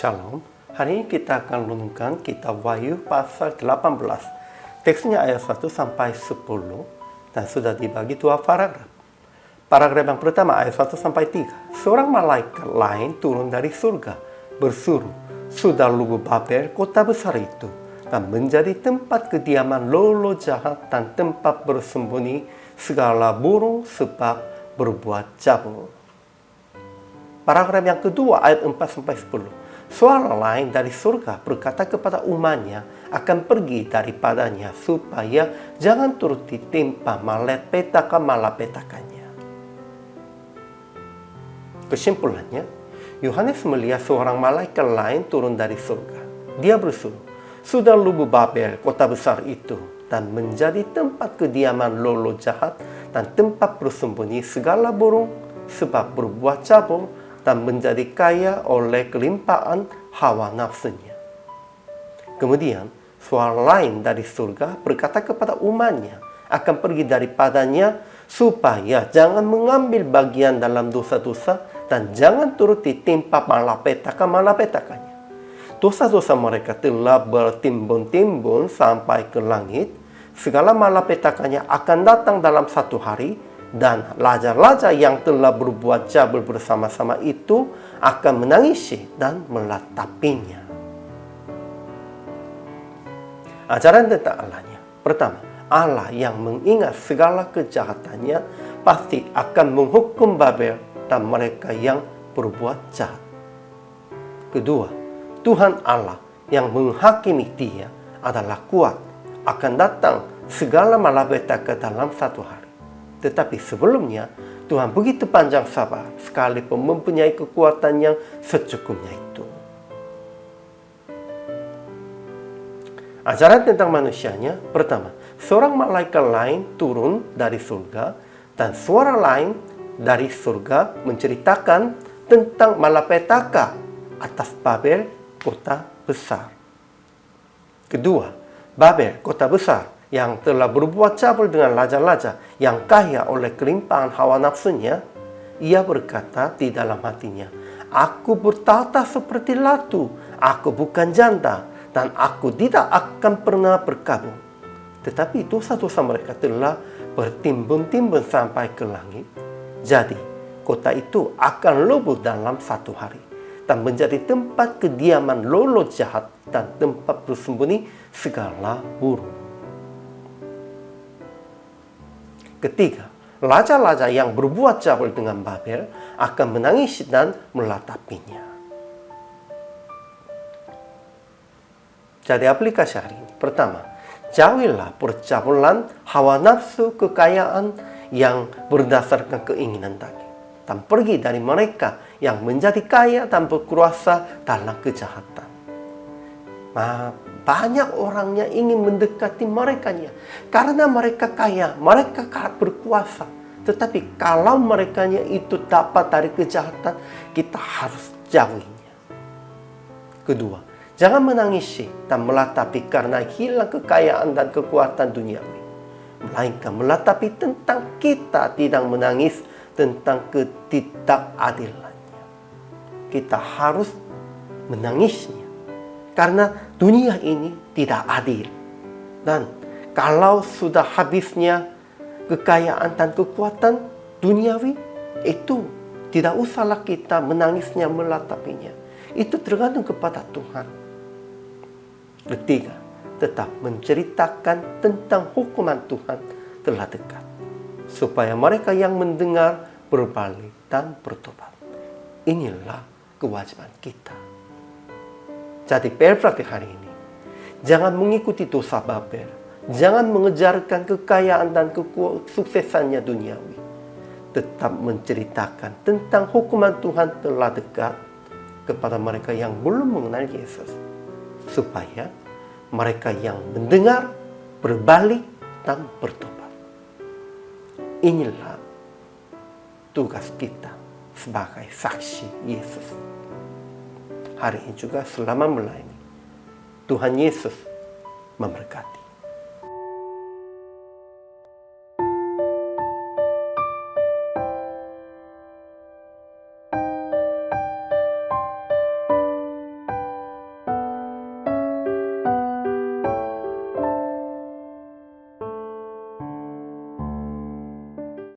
Shalom, hari ini kita akan renungkan kitab Wahyu pasal 18. Teksnya ayat 1 sampai 10 dan sudah dibagi dua paragraf. Paragraf yang pertama ayat 1 sampai 3. Seorang malaikat lain turun dari surga berseru, "Sudah lubu Babel, kota besar itu, dan menjadi tempat kediaman lolo jahat dan tempat bersembunyi segala burung sebab berbuat cabul." Paragraf yang kedua ayat 4 sampai 10. Suara lain dari surga berkata kepada umatnya akan pergi daripadanya supaya jangan turut ditimpa malapetakannya. Kesimpulannya, Yohanes melihat seorang malaikat lain turun dari surga. Dia berseru, "Sudah lubu Babel, kota besar itu, dan menjadi tempat kediaman lolo jahat dan tempat bersembunyi segala burung sebab berbuat cabul dan menjadi kaya oleh kelimpahan hawa nafsunya." Kemudian, suara lain dari surga berkata kepada umatnya akan pergi daripadanya supaya jangan mengambil bagian dalam dosa-dosa dan jangan turut ditimpa malapetakannya. Dosa-dosa mereka telah bertimbun-timbun sampai ke langit. Segala malapetakannya akan datang dalam satu hari, dan raja-raja yang telah berbuat cabul bersama-sama itu akan menangisi dan melatapinya. Ajaran tentang Allahnya. Pertama, Allah yang mengingat segala kejahatannya pasti akan menghukum Babel dan mereka yang berbuat jahat. Kedua, Tuhan Allah yang menghakimi dia adalah kuat, akan datang segala malapetaka dalam satu hari. Tetapi sebelumnya, Tuhan begitu panjang sabar, sekalipun mempunyai kekuatan yang secukupnya itu. Ajaran tentang manusianya. Pertama, seorang malaikat lain turun dari surga, dan suara lain dari surga menceritakan tentang malapetaka atas Babel, kota besar. Kedua, Babel, kota besar, yang telah berbuat cabul dengan raja-raja yang kaya oleh kelimpahan hawa nafsunya. Ia berkata di dalam hatinya, "Aku bertata seperti ratu, aku bukan janda, dan aku tidak akan pernah berkabung." Tetapi dosa-dosa mereka telah bertimbun-timbun sampai ke langit. Jadi, kota itu akan lumpuh dalam satu hari dan menjadi tempat kediaman lolo jahat dan tempat bersembunyi segala burung. Ketiga, raja-raja yang berbuat cabul dengan Babel akan menangis dan melatapinya. Jadi aplikasi hari ini. Pertama, jauhilah percabulan hawa nafsu kekayaan yang berdasarkan keinginan daging, dan pergi dari mereka yang menjadi kaya dan berkuasa dalam kejahatan. Banyak orangnya ingin mendekati merekanya karena mereka kaya, mereka berkuasa. Tetapi kalau merekanya itu dapat dari kejahatan, kita harus jauhinya. Kedua, jangan menangisi dan melatapi karena hilang kekayaan dan kekuatan duniawi, melainkan melatapi tentang kita tidak menangis tentang ketidakadilannya. Kita harus menangisnya karena dunia ini tidak adil. Dan kalau sudah habisnya kekayaan dan kekuatan duniawi, itu tidak usahlah kita menangisnya, melatapinya. Itu tergantung kepada Tuhan. Ketiga, tetap menceritakan tentang hukuman Tuhan telah dekat, supaya mereka yang mendengar berbalik dan bertobat. Inilah kewajiban kita. Jadi praktik hari ini, jangan mengikuti dosa Babel, jangan mengejarkan kekayaan dan kesuksesannya duniawi. Tetap menceritakan tentang hukuman Tuhan telah dekat kepada mereka yang belum mengenal Yesus, supaya mereka yang mendengar berbalik dan bertobat. Inilah tugas kita sebagai saksi Yesus. Hari ini juga selama melayani, Tuhan Yesus memberkati.